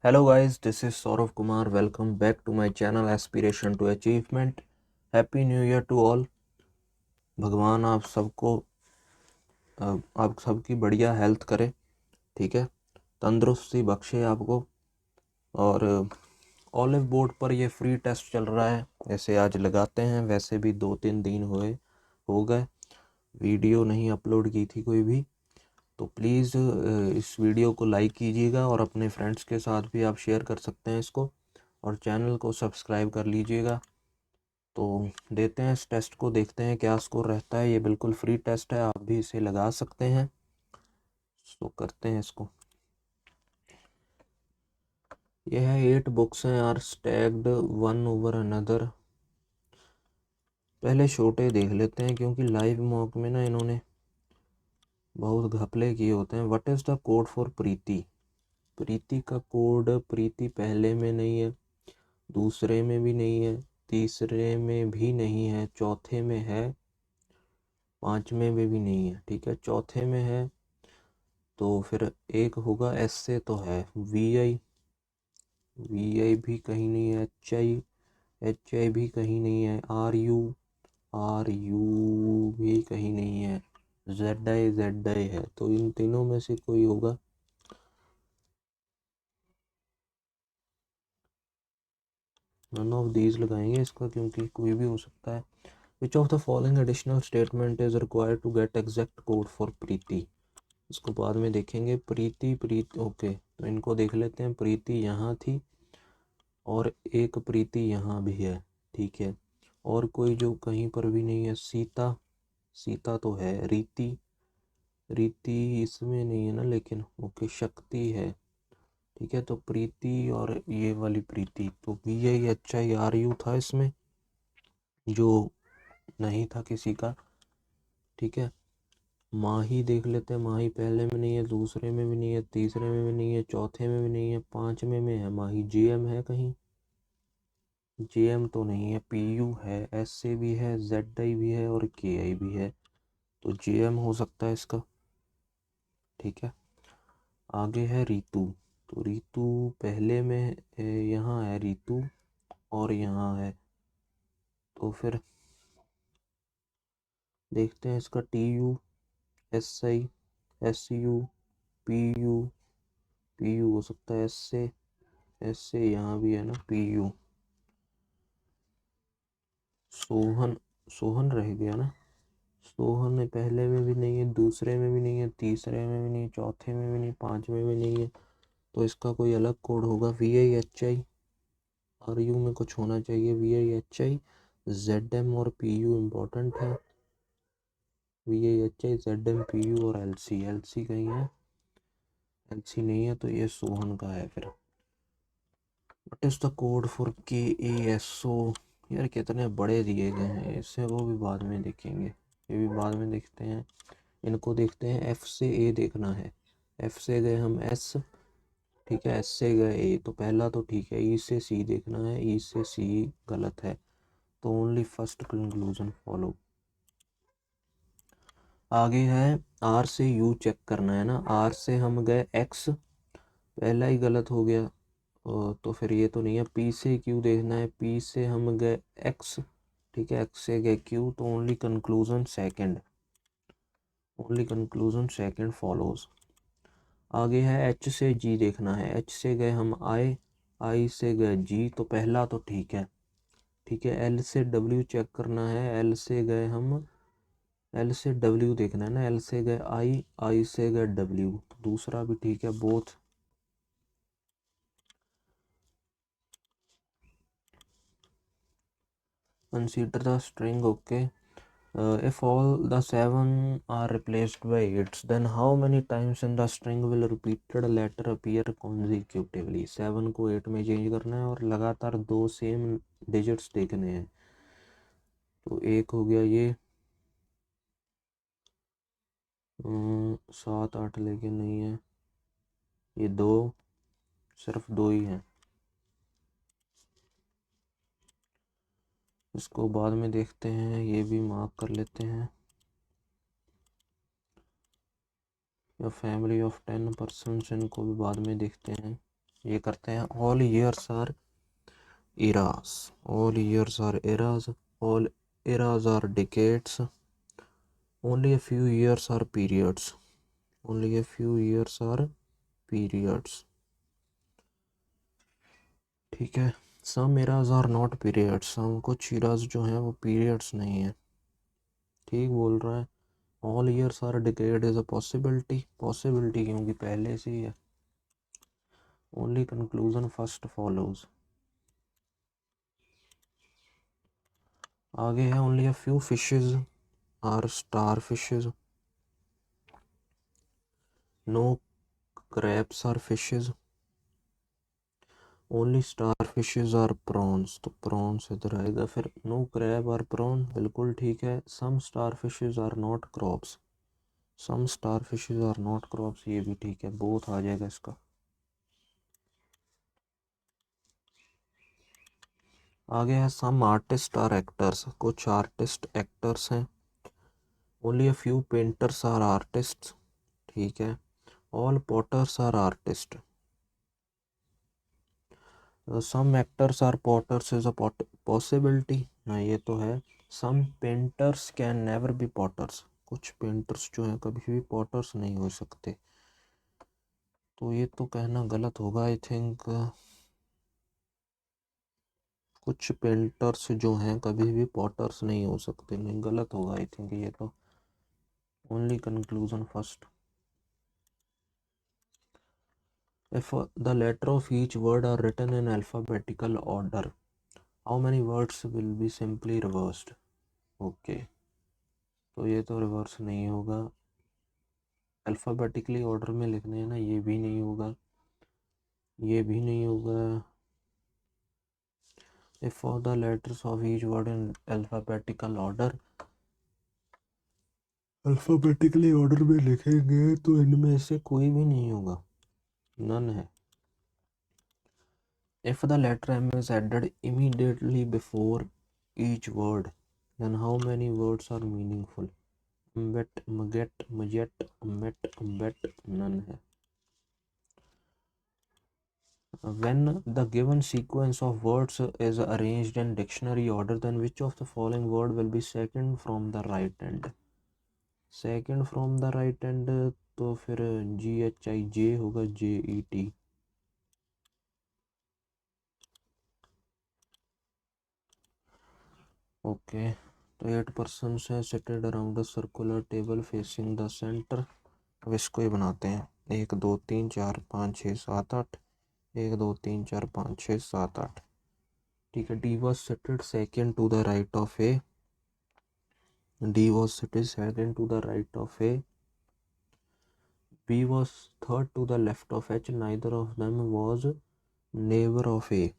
Hello guys, this is Saurav Kumar. Welcome back to my channel Aspiration to Achievement. Happy New Year to all. भगवान आप सबकी बढ़िया health करे, ठीक है, तंदुरुस्ती बख्शे आपको। और ऑलिव बोर्ड पर ये फ्री टेस्ट चल रहा है, ऐसे आज लगाते हैं। वैसे भी 2-3 दिन हो गए वीडियो नहीं अपलोड की थी कोई भी, तो प्लीज़ इस वीडियो को लाइक कीजिएगा और अपने फ्रेंड्स के साथ भी आप शेयर कर सकते हैं इसको, और चैनल को सब्सक्राइब कर लीजिएगा। तो देते हैं इस टेस्ट को, देखते हैं क्या स्कोर रहता है। ये बिल्कुल फ्री टेस्ट है, आप भी इसे लगा सकते हैं। तो करते हैं इसको। यह है 8 बुक्स हैं are stacked one over another. पहले छोटे देख लेते हैं, क्योंकि लाइव मॉक में ना इन्होंने बहुत घपले किए होते हैं। What is the code for Preeti? Preeti का कोड, प्रीति पहले में नहीं है, दूसरे में भी नहीं है, तीसरे में भी नहीं है, चौथे में है, पांचवें में भी नहीं है, ठीक है, चौथे में है। तो फिर एक होगा, एस से तो है, वी आई भी कहीं नहीं है, एच आई भी कहीं नहीं है, आर यू भी कहीं नहीं है, जेड आई है। तो इन तीनों में से कोई होगा। नन ऑफ दीज लगाएंगे इसका, क्योंकि कोई भी हो सकता है। Which of the following additional statement is required to get exact code for Preeti? इसको बाद में देखेंगे। प्रीति ओके, तो इनको देख लेते हैं। प्रीति यहाँ थी और एक प्रीति यहाँ भी है, ठीक है। और कोई जो कहीं पर भी नहीं है, सीता तो है, रीति इसमें नहीं है ना, लेकिन ओके, शक्ति है, ठीक है। तो प्रीति और ये वाली प्रीति, तो VIHIRU था इसमें, जो नहीं था किसी का, ठीक है। माही देख लेते हैं। माही पहले में नहीं है, दूसरे में भी नहीं है, तीसरे में भी नहीं है, चौथे में भी नहीं है, पांचवें में है माही। JM है कहीं? JM तो नहीं है। PU है, SC भी है, ZI भी है और KI भी है। तो JM हो सकता है इसका, ठीक है। आगे है रीतु। तो रीतु पहले में यहाँ है रीतु, और यहाँ है। तो फिर देखते हैं इसका। TU, SI, SU, PU हो सकता है S से यहाँ भी है ना PU। सोहन रह गया ना। सोहन में पहले में भी नहीं है, दूसरे में भी नहीं है, तीसरे में भी नहीं, चौथे में भी नहीं, पांचवें में नहीं है। तो इसका कोई अलग कोड होगा। VIHI, RU में कुछ होना चाहिए। VIHI, ZM और PU इम्पोर्टेंट है। VIHI, ZM, PU और LC कहीं है? LC नहीं है, तो ये सोहन का है फिर। What is the code for KASO? यार कितने बड़े दिए गए हैं, इससे वो भी बाद में देखेंगे, ये भी बाद में देखते हैं। इनको देखते हैं। F से A देखना है। F से गए हम S, ठीक है, S से गए A, तो पहला तो ठीक है। E से C देखना है, E से C गलत है, तो ओनली फर्स्ट कंक्लूजन फॉलो। आगे है R से U चेक करना है ना। R से हम गए X, पहला ही गलत हो गया, तो फिर ये तो नहीं है। P से Q देखना है, P से हम गए X, ठीक है, X से गए Q, तो ओनली कंक्लूजन सेकंड फॉलोज। आगे है H से G देखना है। H से गए हम I से गए G, तो पहला तो ठीक है, ठीक है। L से W चेक करना है। L से गए हम, L से W देखना है ना। L से गए I से गए W, तो दूसरा भी ठीक है, both. Consider the string, okay. If all the 7 are replaced by 8, then how many times in the string will repeated letter appear consecutively? 7 को 8 में चेंज करना है और लगातार 2 सेम डिजिट्स देखने हैं। तो एक हो गया ये 7 8, लेकिन नहीं है। ये 2, सिर्फ 2 ही हैं। इसको बाद में देखते हैं, ये भी मार्क कर लेते हैं। या फैमिली ऑफ 10 पर्सन्स, इनको भी बाद में देखते हैं। ये करते हैं। All years are eras, all years are eras, all eras are decades, only a few years are periods, only a few years are periods। ठीक है। some eras are not periods, some कुछ eras जो हैं वो periods नहीं है। ठीक बोल रहा है। all years are decade is a possibility, possibility क्योंकि पहले से ही है। only conclusion first follows। आगे है only a few fishes are starfishes, no crabs are fishes, only star fishes are prawns, तो प्रॉन्स इधर आएगा। फिर नो क्रैब आर प्रॉन, बिल्कुल ठीक है। Some star fishes are not crops, some star fishes are not crops, ये भी ठीक है, बोथ आ जाएगा इसका। आगे है सम आर्टिस्ट आर एक्टर्स, कुछ आर्टिस्ट एक्टर्स हैं। Only a few painters are artist, ठीक है। All potters are artist, some actors are potters is a possibility, हाँ ये तो है। Some painters can never be potters, कुछ पेंटर्स जो हैं कभी भी पॉटर्स नहीं हो सकते, तो ये तो कहना गलत होगा आई थिंक। कुछ पेंटर्स जो हैं कभी भी पॉटर्स नहीं हो सकते, नहीं गलत होगा आई थिंक ये तो। Only conclusion first. If the letter of each word are written in alphabetical order, how many words will be simply reversed? Okay, तो ये तो रिवर्स नहीं होगा। अल्फ़ाबेटिकली ऑर्डर में लिखने हैं ना, ये भी नहीं होगा, ये भी नहीं होगा। If all the letters of each word in alphabetical order, alphabetically order में लिखेंगे तो इनमें से कोई भी नहीं होगा, नन है। If the letter M is added immediately before each word, then how many words are meaningful? Mbet, mget, mjet, met, bet, none है। When the given sequence of words is arranged in dictionary order, then which of the following word will be second from the right end? Second from the right end, तो फिर GHIJ होगा, JET। Okay, तो 8 persons है seated around a circular table facing the center। अब इसको ही बनाते हैं। 1 2 3 4 5 6 7 8, 1 2 3 4 5 6 7 8। ठीक है। D was seated second to the right of A, D was seated second to the right of A, B was third to the left of H, neither of them was neighbor of A।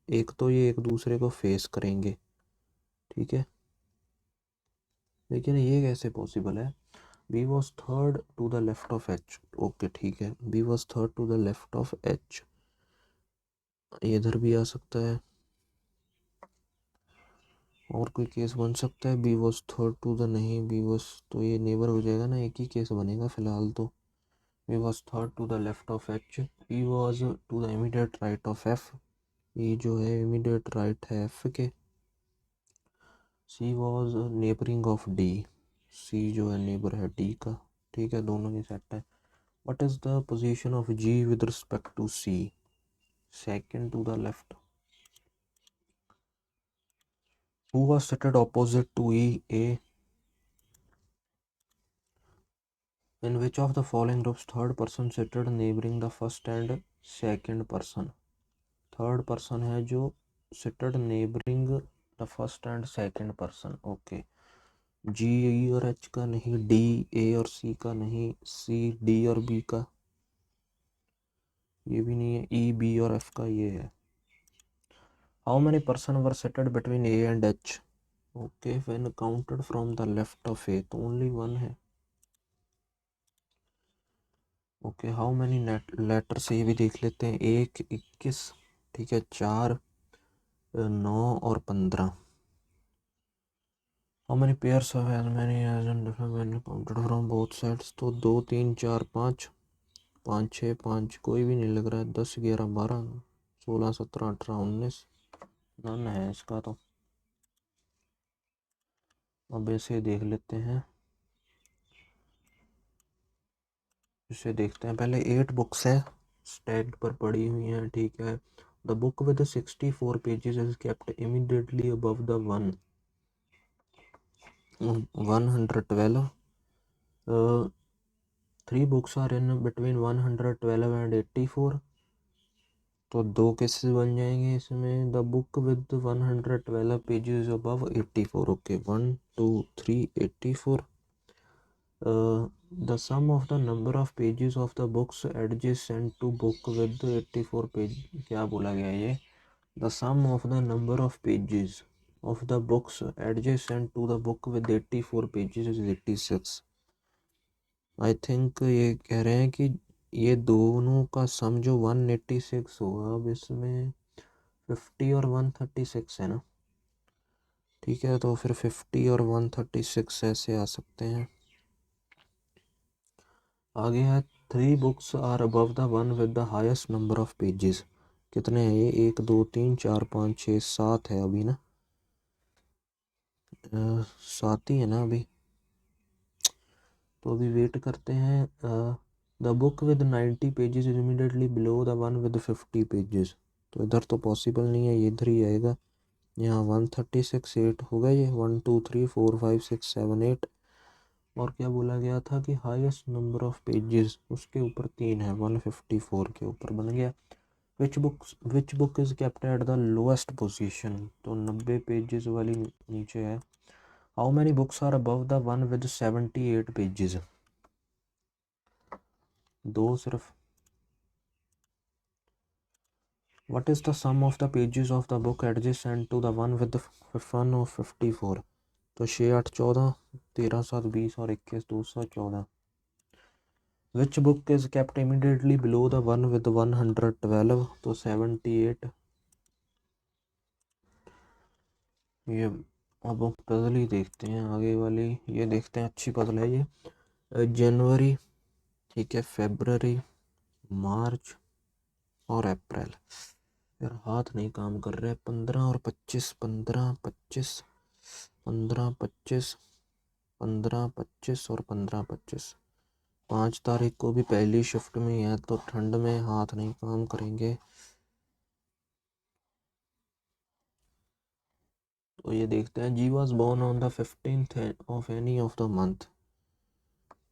एक तो ये एक दूसरे को face करेंगे, ठीक है, लेकिन ये कैसे पॉसिबल है? B was third to the left of H, okay ठीक है, B was third to the left of H, ये इधर भी आ सकता है। और कोई केस बन सकता है? B was third to the, नहीं B was तो ये नेबर हो जाएगा ना, एक ही केस बनेगा फिलहाल तो। B was third to the left of H, E was to the immediate right of F, E जो है immediate right है F के। C was neighboring of D, C जो है नेबर है D का, ठीक है, दोनों ही सेट है। What is the position of G with respect to C? Second to the left। Who was seated opposite to E? A। In which of the following groups third person seated neighboring the first and second person? Third person है जो seated neighbouring the first and second person, okay. G E और H का नहीं, D A और C का नहीं, C D और B का ये भी नहीं है, ई बी और एफ का ये है। How many person were seated between A and H? Okay, when counted from the left of A, तो ओनली वन है। ओके, हाउ मेनी लेटर से ये भी देख लेते हैं। 1 21, ठीक है, 4 9 और 15। How many pairs of as many as and different when counted from both sides? तो 2 3 4 5, 5 6 5 कोई भी नहीं लग रहा है। 10 11 12 16 17 18 19 नन है इसका। तो अब इसे देख लेते हैं, इसे देखते हैं पहले। 8 बुक्स हैं स्टैक्ड पर पड़ी हुई हैं, ठीक है। The book with 64 pages is kept immediately above the 112। 3 books are in between 112 and 84। तो 2 केसेस बन जाएंगे इसमें। The book with 112 pages above 84। Okay 1 2 3 84। the sum of the number of pages of the books adjacent to book with 84 page। क्या बोला गया ये? the sum of the number of pages of the books adjacent to the book with 84 pages is 86। I think ये कह रहे हैं कि ये दोनों का सम जो 186 होगा। अब इसमें 50 और 136 है ना, ठीक है। तो फिर 50 और 136 ऐसे आ सकते हैं। आगे है 3 books are above the one with the highest number of pages. कितने हैं ये? 1 2 3 4 5 6 7 है अभी ना, 7 ही है ना अभी। तो अभी वेट करते हैं। The book with 90 pages is immediately below the one with 50 pages. तो इधर तो पॉसिबल नहीं है, ये इधर ही आएगा। यहाँ 136 8 होगा ये, 1 2 3 4 5 6 7 8। और क्या बोला गया था कि हाईएस्ट नंबर ऑफ पेजेस, उसके ऊपर 3 है, 154 के ऊपर बन गया। Which book is kept at the lowest position. तो 90 पेजेस वाली नीचे है। How many books are above the one with 78 pages? 2 सिर्फ। What is the sum of the pages of the book adjacent to the one with the fun of 54? तो 6 8 14 13 7 20 और 21 214। Which book is kept immediately below the one with 112? तो 78। ये अब puzzle ही देखते हैं आगे वाली, ये देखते हैं, अच्छी पजल है ये। जनवरी, ठीक है, फरवरी, मार्च और अप्रैल। यार हाथ नहीं काम कर रहे। 15 और 25 15 25 15 25 15 25 और 15 25। 5 तारीख को भी पहली शिफ्ट में है, तो ठंड में हाथ नहीं काम करेंगे। तो ये देखते हैं। G was born on the 15th of any of the month.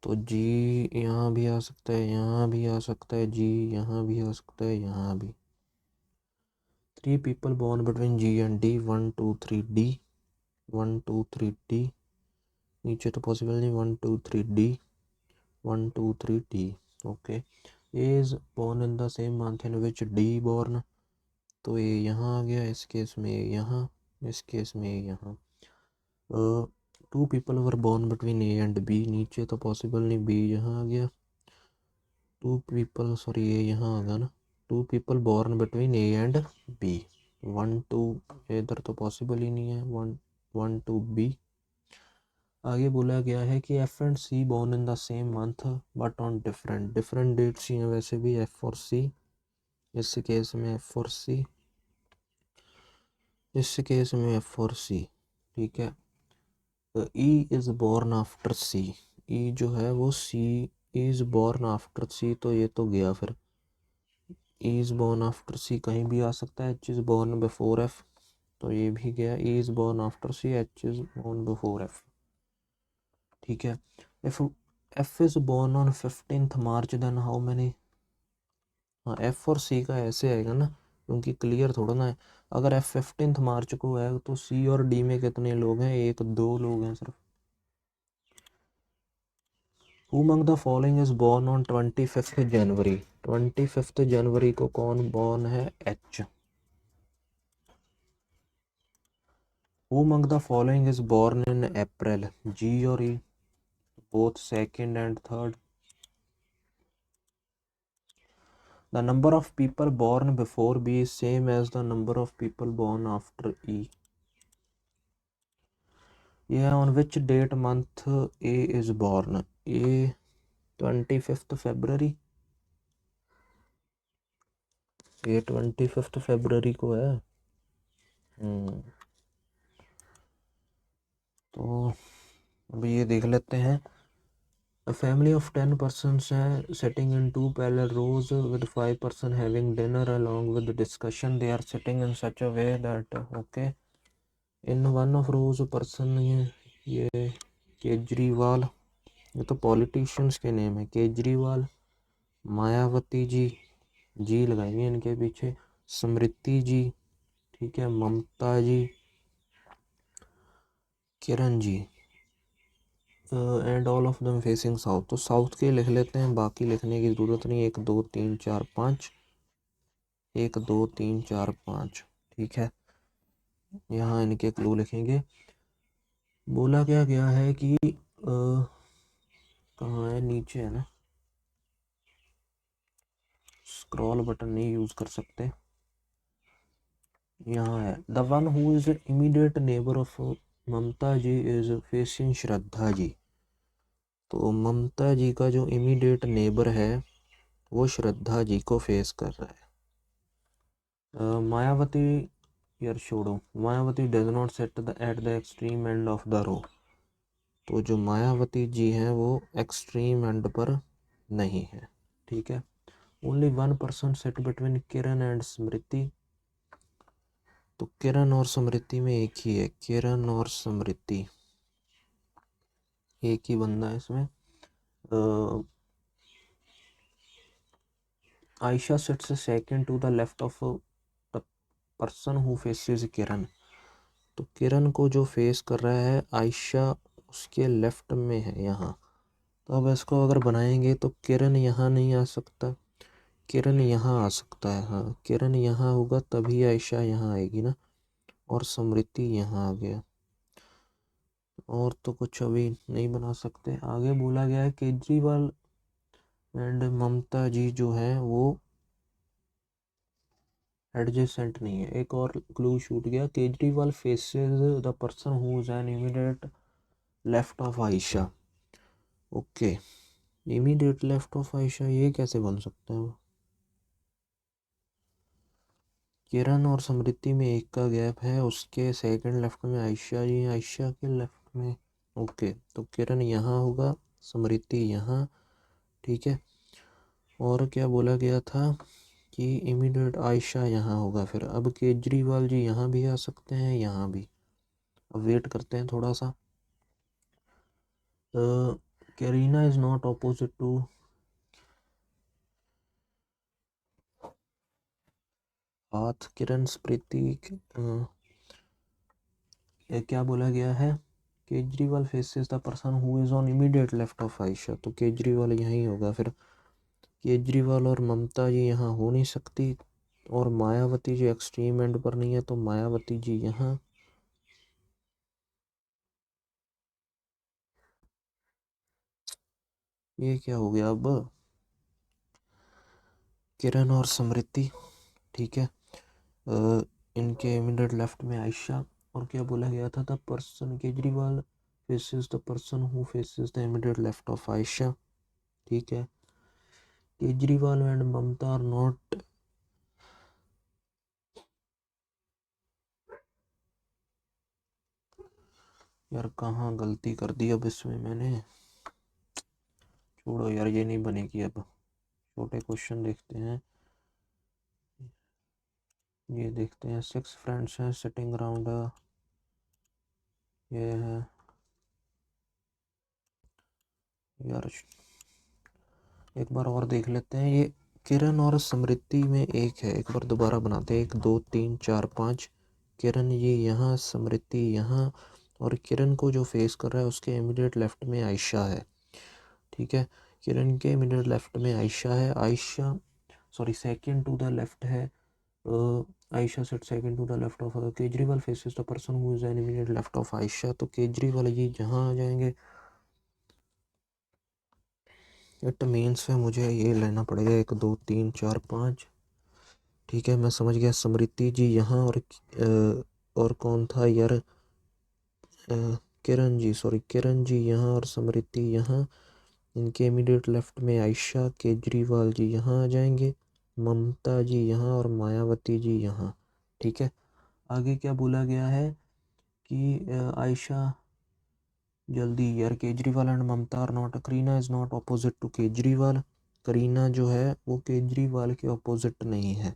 तो जी यहाँ भी आ सकता है, यहाँ भी आ सकता है, जी यहाँ भी आ सकता है, यहाँ भी। 3 people born between G and D, 1 2 3 D, 1 2 3 D। नीचे तो पॉसिबल नहीं, 1 2 3 D, 1 2 3 D। Okay. Is born in the same month in which D born. तो ये यहाँ आ गया, इस केस में यहाँ, इस केस में यहाँ। 2 people were born between A and B. नीचे तो पॉसिबल नहीं, बी यहाँ आ गया। 2 people, सॉरी ये यहाँ आ गया ना। 2 people born between A and B. 1 2 इधर तो पॉसिबल ही नहीं है। 1 1 2 बी। आगे बोला गया है कि F and C born in the same month but on different dates ही हैं वैसे भी, एफ और सी। इस केस में एफ और सी, इस केस में एफ और सी, ठीक है। E is born after C. E जो है वो C is born after C, तो ये तो गया फिर। E is born after C कहीं भी आ सकता है। H is born before F, तो ये भी गया। E is born after C, H is born before F, ठीक है। If F is born on 15th March then how many. हाँ एफ और सी का ऐसे आएगा ना, क्योंकि क्लियर थोड़ा ना है। अगर एफ 15th मार्च को है तो सी और डी में कितने लोग हैं? 1 2 लोग हैं सिर्फ। Who among the following is born on 25th January? 25th जनवरी को कौन बॉर्न है? H. Who among the following is born in April? जी और ई, both second and third। The number of people born before B is same as the number of people born after E। Yeah, on which date month A is born? A 25th February, ये 25 फरवरी को है। तो अभी ये देख लेते हैं। A family of 10 persons है sitting in two parallel rows with 5 person having dinner along with the discussion. They are sitting in such a way that okay. In one of rows person ये केजरीवाल, ये तो politicians के name है। केजरीवाल, मायावती जी, जी लगाएंगे इनके पीछे, स्मृति जी, ठीक है, Mamata ji, Kiran ji, and all of them facing south. तो साउथ के लिख लेते हैं, बाकी लिखने की ज़रूरत नहीं। 1 2 3 4 5, 1 2 3 4 5, ठीक है। यहाँ इनके क्लू लिखेंगे। बोला क्या गया है कि कहाँ है, नीचे है ना, स्क्रॉल बटन नहीं यूज़ कर सकते, यहाँ है। The one who is immediate neighbour of Mamata ji is facing Shraddha ji. तो ममता जी का जो इमीडिएट नेबर है वो श्रद्धा जी को फेस कर रहा है। मायावती, यार छोड़ो, Mayawati does not set at the extreme end of the row. तो जो मायावती जी हैं वो एक्सट्रीम एंड पर नहीं है, ठीक है। Only 1 person set between Kiran and Smriti. तो किरण और स्मृति में एक ही है, किरण और स्मृति एक ही बंदा है इसमें। Ayesha sits second to the left of the person who faces Kiran. तो किरण को जो फेस कर रहा है आयशा उसके लेफ्ट में है यहाँ। तो अब इसको अगर बनाएंगे तो किरण यहाँ नहीं आ सकता, किरण यहाँ आ सकता है। हाँ, किरण यहाँ होगा तभी आयशा यहाँ आएगी ना, और स्मृति यहाँ आ गया। और तो कुछ अभी नहीं बना सकते। आगे बोला गया है केजरीवाल एंड ममता जी जो है वो एडजेसेंट नहीं है। एक और क्लू छूट गया, Kejriwal faces the person who is an immediate left of Ayesha. Okay, immediate left of Ayesha ये कैसे बन सकता है? किरण और स्मृति में एक का गैप है, उसके सेकंड लेफ्ट में आयशा जी, आयशा के लेफ्ट में। ओके, तो किरण यहाँ होगा, स्मृति यहाँ, ठीक है। और क्या बोला गया था कि इमीडिएट आयशा यहाँ होगा। फिर अब केजरीवाल जी यहाँ भी आ सकते हैं, यहाँ भी। अब वेट करते हैं थोड़ा सा। Carina is not opposite to, हाथ किरण स्मृति, क्या बोला गया है, Kejriwal faces the person who is on immediate left of Ayesha. तो केजरीवाल यहीं होगा। फिर केजरीवाल और ममता जी यहाँ हो नहीं सकती, और मायावती जी एक्सट्रीम एंड पर नहीं है, तो मायावती जी यहाँ। ये क्या हो गया अब, किरण और स्मृति, ठीक है। इनके इमीडिएट लेफ्ट में आयशा। और क्या बोला गया था, the person Kejriwal faces the person who faces the immediate left of Ayesha, ठीक है। Kejriwal and Mamata are not, यार कहाँ गलती कर दी अब इसमें मैंने, छोड़ो यार, ये नहीं बनेगी अब। छोटे क्वेश्चन देखते हैं। ये देखते हैं, 6 फ्रेंड्स हैं सिटिंग अराउंड, ये है यार, एक बार और देख लेते हैं। ये किरण और स्मृति में एक है, एक बार दोबारा बनाते हैं। 1 2 3 4 5, किरण ये यहाँ, स्मृति यहाँ, और किरण को जो फेस कर रहा है उसके इमीडिएट लेफ्ट में आयशा है, ठीक है। किरण के इमीडिएट लेफ्ट में आयशा है, Ayesha sorry second to the left है, Ayesha set second to the left of Kejriwal faces the person who is an immediate left of Ayesha. तो केजरीवाल जी जहाँ आ जाएंगे। इट मीन्स है मुझे ये लेना पड़ेगा 1 2 3 4 5, ठीक है। मैं समझ गया, स्मृति जी यहाँ, और कौन था यार, किरण जी, सॉरी किरण जी यहाँ और स्मृति यहाँ। इनके इमीडिएट लेफ्ट में आयशा, केजरीवाल जी यहाँ आ जाएंगे, ममता जी यहाँ और मायावती जी यहाँ। ठीक है, आगे क्या बोला गया है कि आयशा जल्दी यार, Kejriwal and Mamata are not, Kareena is not opposite to Kejriwal. Kareena जो है वो केजरीवाल के अपोजिट नहीं है।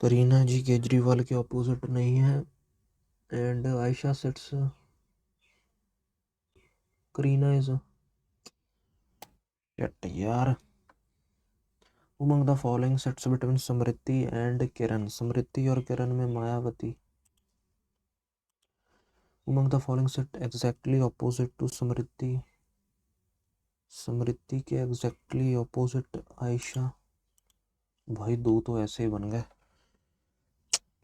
करीना जी केजरीवाल के अपोजिट नहीं है। And Ayesha sits, Kareena is यार, Umang the following sets between Samriddhi and Kiran, Samriddhi और किरण में Mayawati. Umang the following set exactly opposite to Samriddhi, Samriddhi के एग्जैक्टली अपोजिट आयशा। भाई दो तो ऐसे ही बन गए,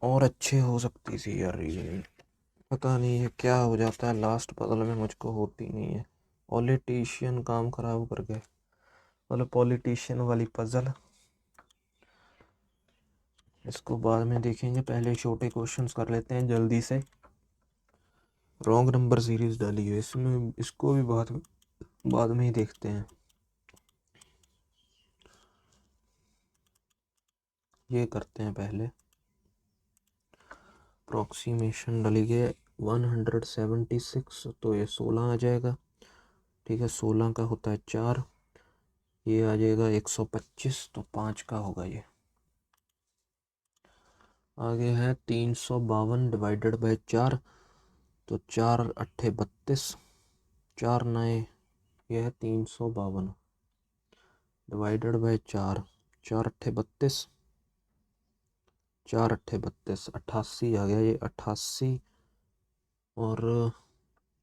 और अच्छे हो सकती थी यार ये। पता नहीं है क्या हो जाता है लास्ट पजल में, मुझको होती नहीं है। पॉलिटिशियन काम खराब कर गए, मतलब पॉलिटिशियन वाली पजल, इसको बाद में देखेंगे। पहले छोटे क्वेश्चंस कर लेते हैं जल्दी से। रॉन्ग नंबर सीरीज डाली है इसमें, इसको भी बाद में ही देखते हैं। ये करते हैं पहले। अप्रोक्सीमेशन डाली गई 176, तो ये 16 आ जाएगा। ठीक है, 16 का होता है 4, ये आ जाएगा 125, तो 5 का होगा ये। आगे है 352 डिवाइडेड बाई 4, तो 4 अट्ठे 32, 4 नए, यह है 352 डिवाइडेड बाई 4, 4 अट्ठे 32, 4 अट्ठे 32, 88 आ गया ये, 88। और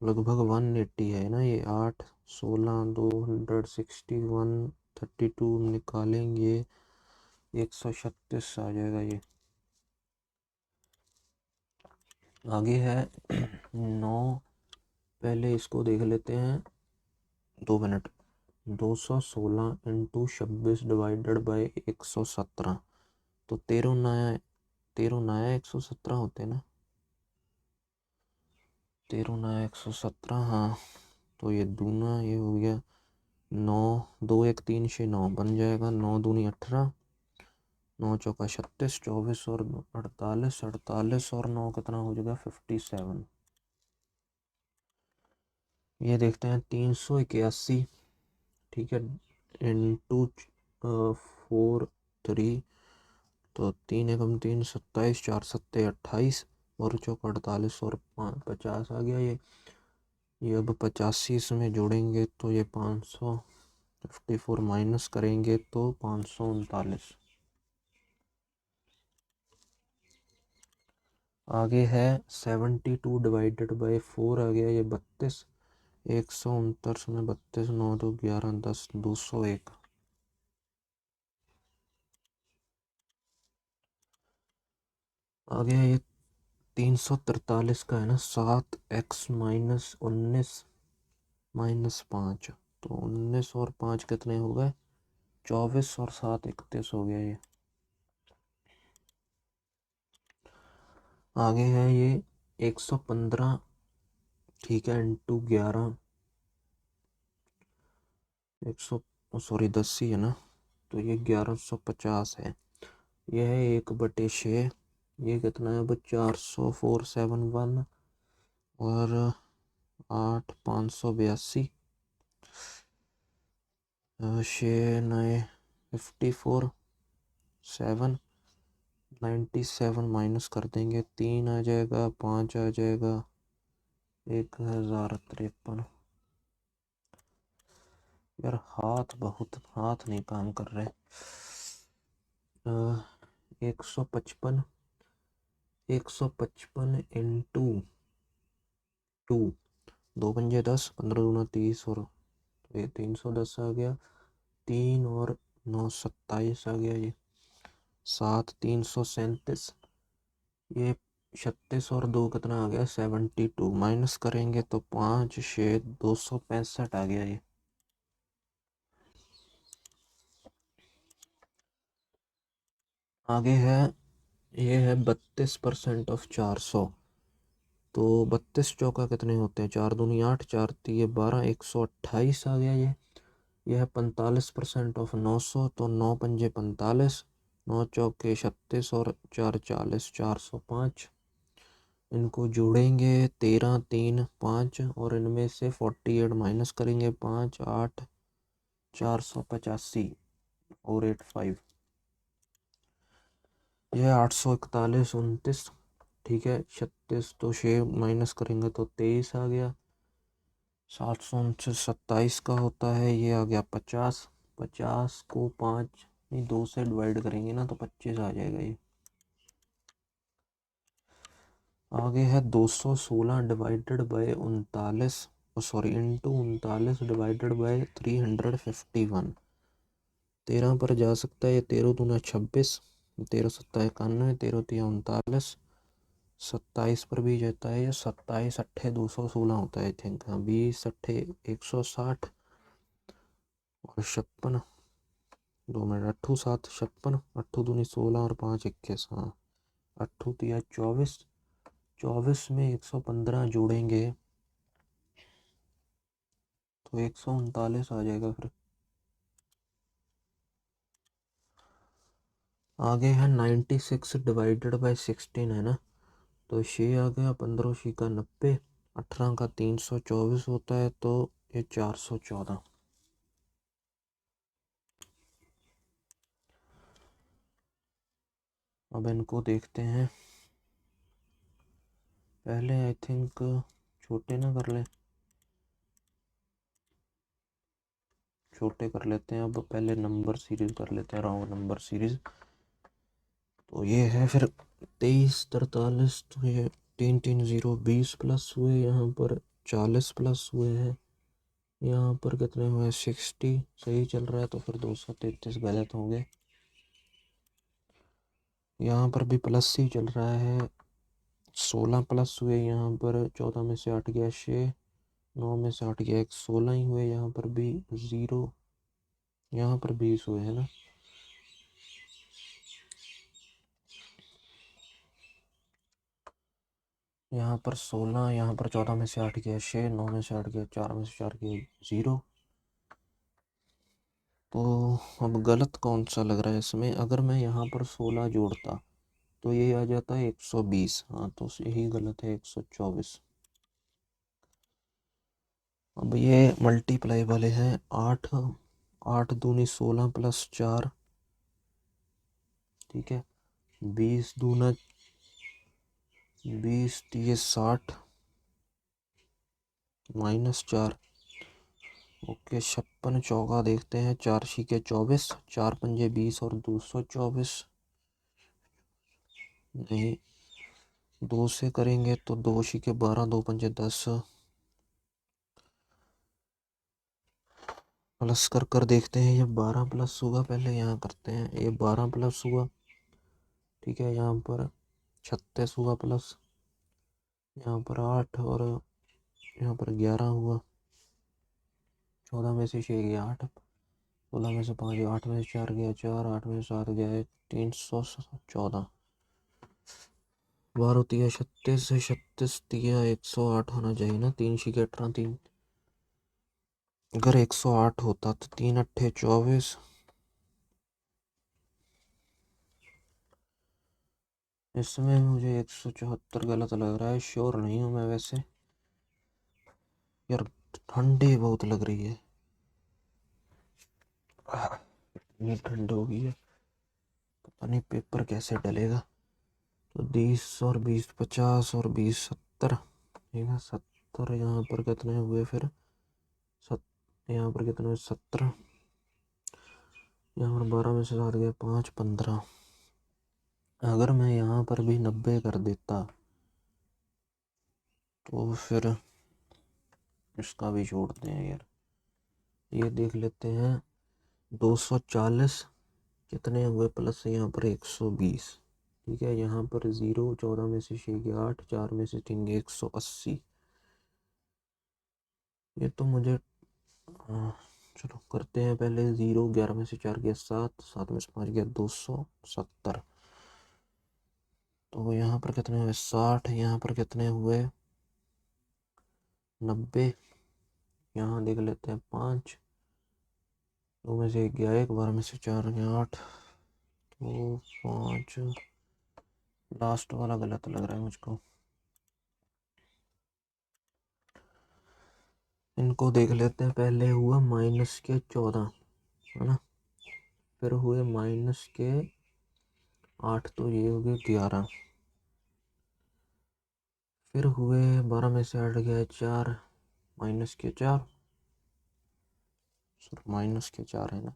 लगभग 180 है ना ये, 8 16 261 32 निकालेंगे 136 आ जाएगा ये। आगे है 9, पहले इसको देख लेते हैं, 2 मिनट। 216 इंटू 26 डिवाइडेड बाई 117, तो 13 नया 117 होते ना, 13 नया 117, हाँ। तो ये दूना ये हो गया 9, 2 1 3 6 9 बन जाएगा, 9 दूनी 18, 9 चौका 36, 24 और 48, 48 और 9 कितना हो जाएगा 57। ये देखते हैं 381, ठीक है, इंटू 4 3, तो 3 एकम 3 27, 4 सत्ते 28, और चौक 48 और 50 आ गया ये अब 85 इसमें जोड़ेंगे तो ये 554 माइनस करेंगे तो 539। आगे है 72 डिवाइडेड बाई 4 आ गया ये 32, 139 में 32, 9 2 11 10, 201। आगे ये 343 का है ना, 7x-19 -5, तो 19 और 5 कितने हो गए 24, और 7 31 हो गया ये। आगे है ये 115, ठीक है, इंटू 11, 100, सॉरी 10 ही है ना, तो ये 1150 है। यह है 1/6, ये कितना है अब 400, 471, और 8 582, 6 9 54, 7 97 माइनस कर देंगे, 3 आ जाएगा, 5 आ जाएगा, 1053। यार हाथ नहीं काम कर रहे। 155, 155 इंटू 2, 2 पंजे 10, 15 दूना 30, और ये 310 आ गया, 3 और 9 27 आ गया ये, 7 337, ये 36 और 2 कितना आ गया 72, माइनस करेंगे तो 5 6 265 आ गया ये। आगे है, ये है 32% ऑफ 400, तो 32 चौका कितने होते हैं, 4 दूनी 8, 4 तिये 12, 128 आ गया ये। यह है 45% ऑफ 900, तो 9×5 = 45, 9×4 = 36 और 4×4 = 405। इनको जोड़ेंगे 13, 3, 5 और इनमें से 48 माइनस करेंगे 5, 8, 485 और 85। यह 841, 29। ठीक है, 36 तो 6 माइनस करेंगे तो 23 आ गया। 729 27 का होता है, ये आ गया 50। 50 को 5 नहीं 2 से डिवाइड करेंगे ना तो 25 आ जाएगा। ये आगे है 216 divided by 39, sorry into 39 divided by 351। 13 पर जा सकता है, ये 13 दूना 26, 13 सत्ता 91, 13 तिया 39। 27 पर भी जाता है, ये 27 अट्ठे 216 होता है आई थिंक। हाँ 20 अट्ठे 160 और 56, 2 मिनट, 8 7 56, 8 दूनी 16 और 5 21। हाँ 8 तिया 24, 24 में 115 जोड़ेंगे तो 139 आ जाएगा। फिर आगे है 96 डिवाइडेड बाय 16 है ना, तो 6 आ गया, 15 6 का 90, 18 का 324 होता है, तो ये 414। अब इनको देखते हैं, पहले आई थिंक छोटे ना कर ले, छोटे कर लेते हैं। अब पहले नंबर सीरीज कर लेते हैं, राउंड नंबर सीरीज। तो ये है फिर 23 43, तो ये 3 3 0 20 प्लस हुए, यहाँ पर 40 प्लस हुए हैं, यहाँ पर कितने हुए 60 सही चल रहा है, तो फिर 233 गलत होंगे। यहाँ पर भी प्लस ही चल रहा है, 16 प्लस हुए, यहाँ पर 14 में से 8 गया 6, 9 में से 8 गया 1, 16 ही हुए, यहाँ पर भी 0, यहाँ पर 20 हुए है ना। यहाँ पर 16, यहाँ पर 14 में से 8 गया 6, 9 में से 8 गया 4 में से 4 गया 0। तो अब गलत कौन सा लग रहा है इसमें, अगर मैं यहाँ पर 16 जोड़ता तो ये आ जाता है 120। हाँ तो यही गलत है, 124। अब ये मल्टीप्लाई वाले हैं, 8 8 दूनी 16 प्लस 4, ठीक है, 20 दूना 20 ये 60 माइनस 4। ओके 56 चौका देखते हैं, 4 छिके 24, 4 पंजे 20 और 224। नहीं 2 से करेंगे तो 2 छिके 12, 2 पंजे 10, प्लस कर देखते हैं। ये 12 प्लस होगा, पहले यहाँ करते हैं, ये 12 प्लस हुआ, ठीक है, यहाँ पर 36 हुआ प्लस, यहाँ पर 8 और यहाँ पर 11 हुआ, 14 में से 6 गया 8, 16 में से 5 गया 8, में से 4 गया 4, 8 में से 7 गया 314, 12 तिया 36 है, 36 तिया 108 होना चाहिए ना, 3 छिके 18, 3 अगर 108 होता तो 3 अट्ठे 24, इसमें मुझे 174 गलत लग रहा है, श्योर नहीं हूँ मैं वैसे। यार ठंडी बहुत लग रही है, इतनी ठंड हो गई है, पता नहीं पेपर कैसे डलेगा। तो 20 और 20 50 और 20 70, ठीक है 70। यहाँ पर कितने हुए फिर यहाँ पर कितने हुए 17, यहाँ पर 12 में से 7 गया 5 15। अगर मैं यहाँ पर भी 90 कर देता तो फिर इसका भी छोड़ते हैं यार, ये देख लेते हैं। 240 कितने हुए प्लस यहाँ पर 120, ठीक है, यहाँ पर 0, 14 में से 6 गया 8, 4 में से 3 गया 180। ये तो मुझे चलो करते हैं पहले 0, 11 में से 4 गया 7, 7 में से 5 गया 270। तो यहाँ पर कितने हुए 60, यहाँ पर कितने हुए 90, यहाँ देख लेते हैं 5, दो में से एक गया, एक बार में से चार गया, 8, तो 5, लास्ट वाला गलत लग रहा है मुझको। इनको देख लेते हैं। पहले हुआ -14, है ना, फिर हुए -8, तो ये हो गए 11, फिर हुए 12 में से 8 गया 4, -4, -4 है ना,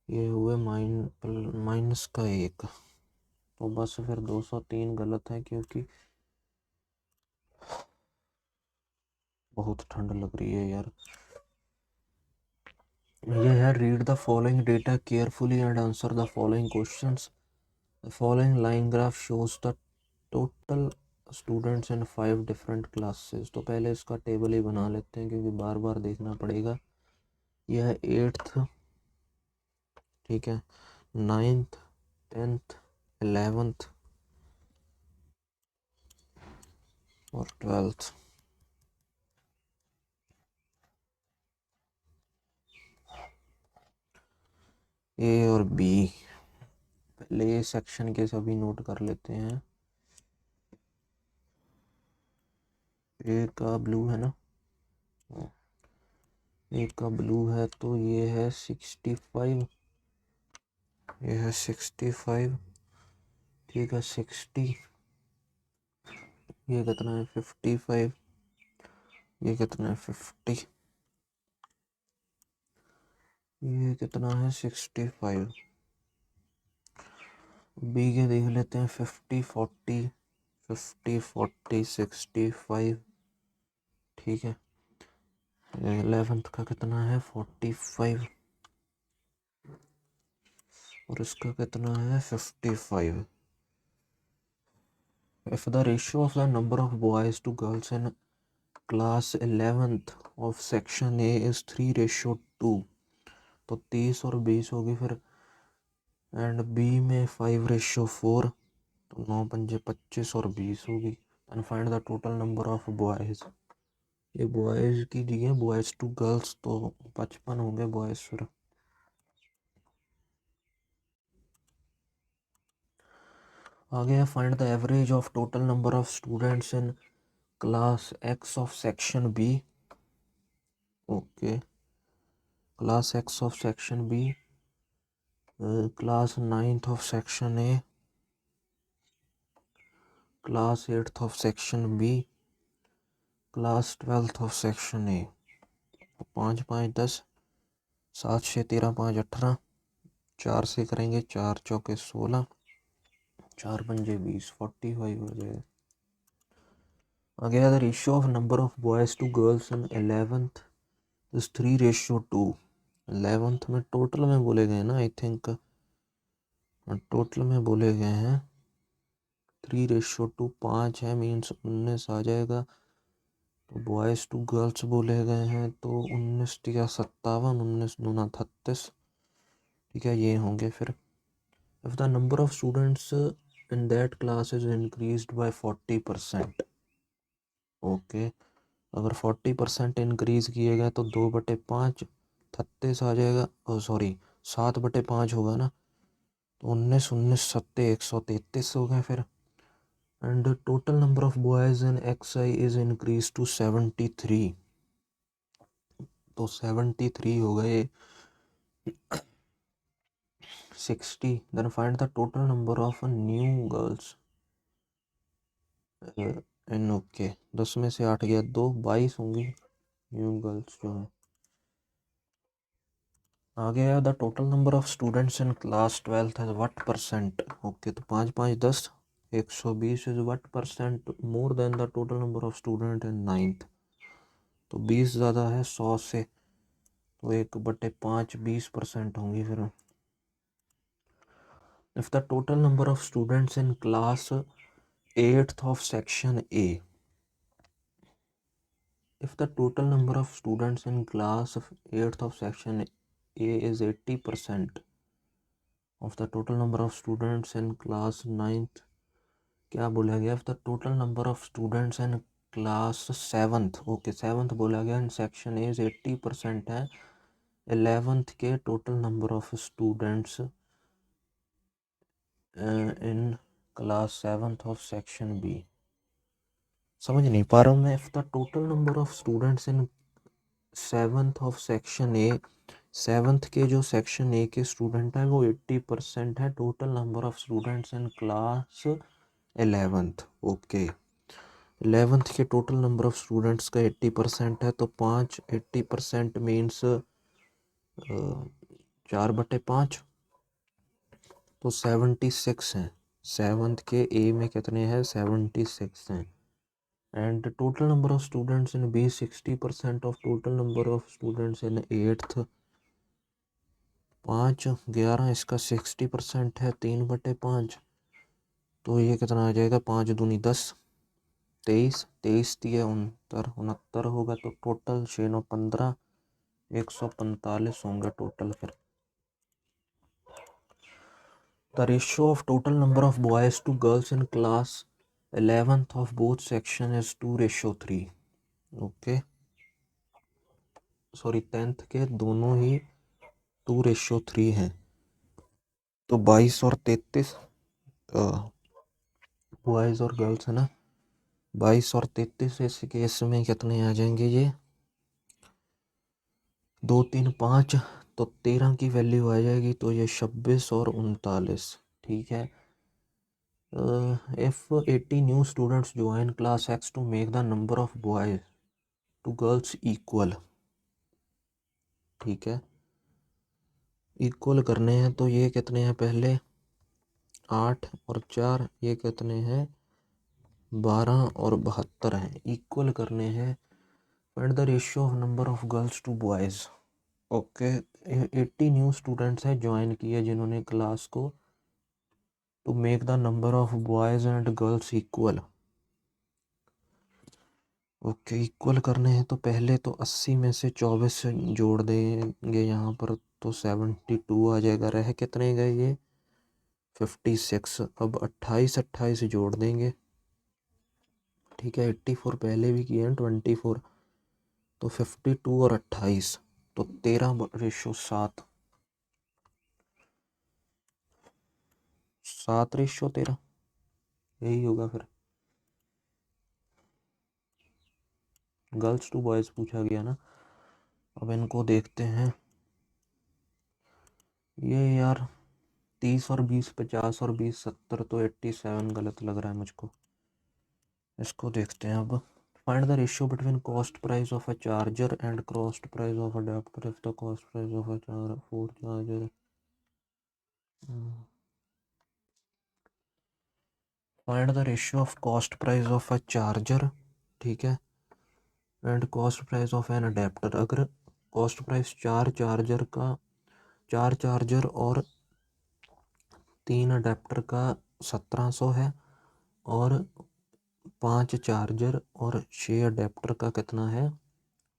ये हुए माइनस का 1, तो बस फिर 203 गलत है क्योंकि बहुत ठंड लग रही है यार। ये है, read the following data carefully and answer the following questions. The following line graph shows the total students in 5 different classes. तो पहले इसका टेबल ही बना लेते हैं क्योंकि बार बार देखना पड़ेगा। यह है 8th, ठीक है, 9th, 10th, 11th और 12th। ए और बी, पहले ये सेक्शन के सभी नोट कर लेते हैं। ए का ब्लू है ना, ए का ब्लू है तो ये है 65, ये है 65, ठीक है, 60, ये कितना है 55, ये कितना है 50, ये कितना है 65। बी के देख लेते हैं 50, 40, 50, 40, 65, ठीक है। 11th का कितना है 45 और इसका कितना है 55। If the ratio of the number of boys to girls in class 11th of section A is 3:2, तो 30 और 20 होगी फिर, एंड बी में 5:4, तो 9 पंजे 25 और 20 होगी। And find the total number of boys. ये बॉयज़ की दी है, बॉयज़ टू गर्ल्स तो 55 होंगे बॉयज़। फिर आगे है, find the average of total number of students in class X of section B. Okay, class X of section B, class 9th of section A, class 8th of section B, class 12th of section A. 5 5 10, 7 6 13, 5 18, 4 से करेंगे 4 चौके 16, 4 पंजे 20, 45 हो जाएगा। आगे the ratio of number of boys to girls in 11th is 3:2। 11th में total में बोले गए ना, आई थिंक टोटल में बोले गए हैं 3:2, 5 है, मीन्स 19 आ जाएगा। तो बॉयज़ टू गर्ल्स बोले गए हैं तो 19 या 57, 19 दूना 36, ठीक है, ये होंगे फिर। If the number of students in that class is increased by 40%, okay, अगर 40% इंक्रीज किए गए तो 2/5, 36 आ जाएगा, सॉरी 7/5 होगा ना, तो 19 19 सत्ते 133 हो गए फिर। And total number of boys in X I is increase to 73, तो 73 हो गए 60। Then find the total number of new girls in, okay, 10 में से 8 गया 2, 22 होंगी न्यू गर्ल्स जो है। आगे है, the total number of students in class 12th है व्हाट परसेंट, ओके, तो 5 5 10, 120 is what percent more than the total number of student in 9th, तो 20 ज़्यादा है 100 से, तो 1/5 20% होंगी फिर। If the total number of students in class 8th of section A, if the total number of students in class 8th of section A is 80% of the total number of students in class 9th, क्या बोला गया, if the total number of students in class 7th, okay 7th बोला गया, in section A is 80% है, 11th के total number of students in class 7th of section B. समझ नहीं पा रहा हूँ मैं। If the total number of students in 7th of section A, 7th के जो सेक्शन ए के स्टूडेंट हैं वो 80% है total number of students in class 11th। Okay, 11th के टोटल नंबर ऑफ स्टूडेंट्स का 80% है तो 80% मीन्स 4/5 तो 76 हैं। 7th के ए में कितने हैं? 76 हैं। And total number of students in B 60% of total number of students in 8th। 5 11 इसका 60% है 3/5 तो ये कितना आ जाएगा? 5 दूनी 10, 23 23 दिए 69 होगा तो टोटल 6 9 15 145 होंगे टोटल। फिर the ratio of total number of boys to girls in class 11th of both section is 2:3। Okay, sorry 10th के दोनों ही 2:3 हैं तो 22 और 33 बॉयज और गर्ल्स है ना। 22 और 33 इस केस में कितने आ जाएंगे? ये 2 3 5 तो 13 की वैल्यू आ जाएगी तो ये 26 और 39। ठीक है। If 80 new students join class X to make the number of boys to girls equal. ठीक है, इक्वल करने हैं तो ये कितने हैं? पहले 8 और 4 ये कितने हैं? 12 और 72 हैं। इक्वल करने हैं। Find the ratio of number of girls to boys. Okay, 80 new students हैं ज्वाइन किए जिन्होंने क्लास को, to make the number of boys and girls equal. Okay, equal करने हैं तो पहले तो 80 में से 24 जोड़ देंगे यहाँ पर तो 72 आ जाएगा। रह कितने गए? ये 56। अब 28 जोड़ देंगे। ठीक है, 84 पहले भी किए हैं, 24 तो 52 और 28 तो 13:7। 7:13 यही होगा फिर। गर्ल्स टू बॉयज पूछा गया ना। अब इनको देखते हैं। ये यार 30 और 20 50 और 20 70 तो 87 गलत लग रहा है मुझको। इसको देखते हैं अब। Find the ratio between cost price of a charger and cost price of adapter if the cost price of a charger. Find the ratio of cost price of a charger, ठीक है, and cost price of an adapter. अगर cost price चार charger और 3 adapter का 1700 है और 5 charger और 6 adapter का कितना है?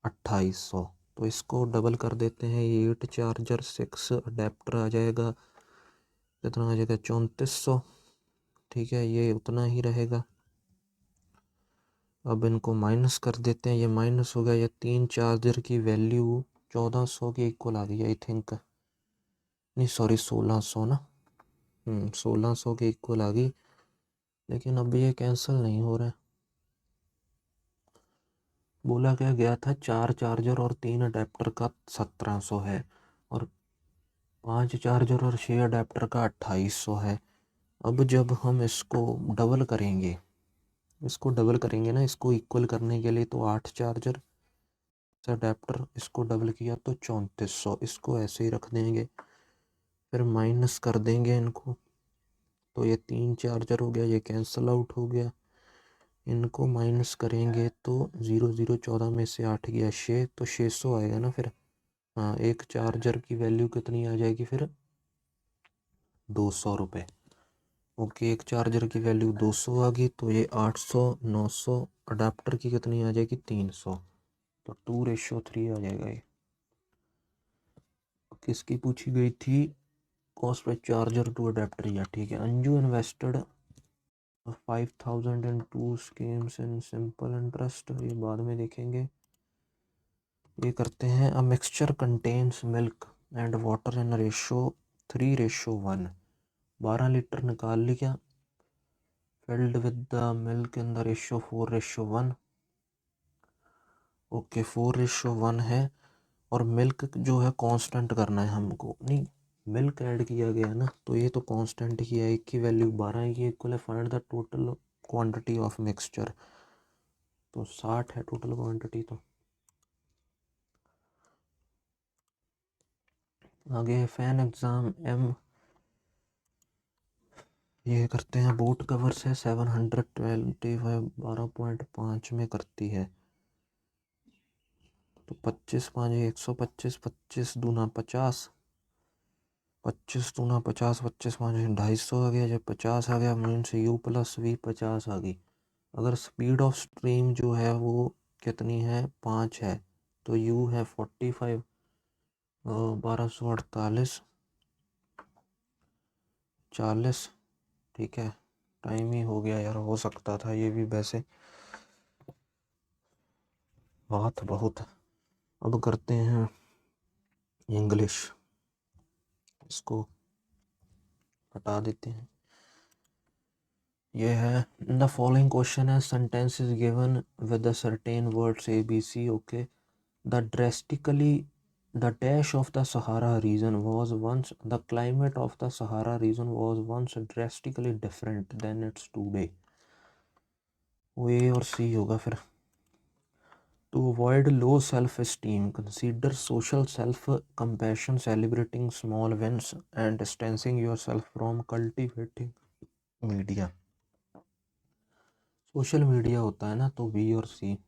2800। तो इसको डबल कर देते हैं। 8 चार्जर 6 अडेप्टर आ जाएगा, कितना आ जाएगा? 3400। ठीक है, ये उतना ही रहेगा। अब इनको माइनस कर देते हैं। ये माइनस हो गया। ये 3 चार्जर की वैल्यू 1400 के इक्वल आ गई आई थिंक। नहीं सॉरी 1600 ना। 1600 के इक्वल आ गई। लेकिन अब ये कैंसिल नहीं हो रहा है। बोला क्या गया था? 4 चार्जर और 3 अडेप्टर का 1700 है और 5 चार्जर और 6 अडेप्टर का 2800 है। अब जब हम इसको डबल करेंगे ना, इसको इक्वल करने के लिए तो 8 चार्जर अडेप्टर, इसको डबल किया तो 3400। इसको ऐसे ही रख देंगे, फिर माइनस कर देंगे इनको तो ये 3 चार्जर हो गया, ये कैंसिल आउट हो गया। इनको माइनस करेंगे तो 0 0 14 में से 8 गया 6 तो 600 आएगा ना फिर। हाँ, एक चार्जर की वैल्यू कितनी आ जाएगी फिर? 200 रुपये। ओके, एक चार्जर की वैल्यू 200 आ गई तो ये 800 900। अडाप्टर की कितनी आ जाएगी? 300। तो 2:3 आ जाएगा ये। किसकी पूछी गई थी? Cost by charger to adapter. या ठीक है। Anju invested 5000 in 2 schemes in simple interest. ये बाद में देखेंगे। ये करते हैं, a mixture contains milk and water in ratio 3:1, 12 litre निकाल लिया, filled with the milk in the ratio 4:1। Okay 4:1 है, और मिल्क जो है कांस्टेंट करना है हमको, नहीं मिल्क ऐड किया गया है ना, तो ये तो कांस्टेंट ही है, एक की वैल्यू 12 है, ये इक्वल है find the total quantity of mixture, तो 60 है टोटल क्वांटिटी। तो आगे फैन एग्ज़ाम एम, ये करते हैं, बोट कवर से 725 12.5 में करती है, तो 25×5 125, 25×2 = 50, 25×2 = 50, 25×5 = 250 आ गया, जब 50 आ गया मीन्स यू प्लस वी 50 आ गई। अगर स्पीड ऑफ स्ट्रीम जो है वो कितनी है, 5 है, तो यू है 45, 1248, 40, ठीक है, टाइम ही हो गया यार, हो सकता था ये भी वैसे, बात बहुत। अब करते हैं इंग्लिश, इसको हटा देते हैं। ये है, द फॉलोइंग क्वेश्चन है, sentence is given with the certain words A B C, okay, the drastically the dash of the Sahara region was once, the climate of the Sahara region was once drastically different than it's today। वो ए और सी होगा फिर। To avoid low self-esteem, consider social self-compassion, celebrating small wins, and distancing yourself from cultivating media। Social media होता है ना, तो B और सी।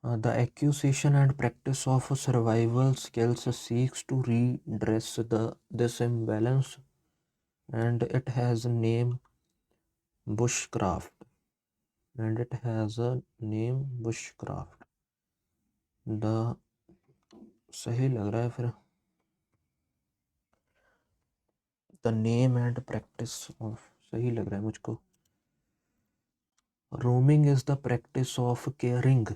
The accusation and practice of survival skills seeks to redress this imbalance, and it has a name bushcraft, and it has a name bushcraft। The सही लग रहा है फिर, the name and practice of, सही लग रहा है मुझको। Roaming is the practice of caring,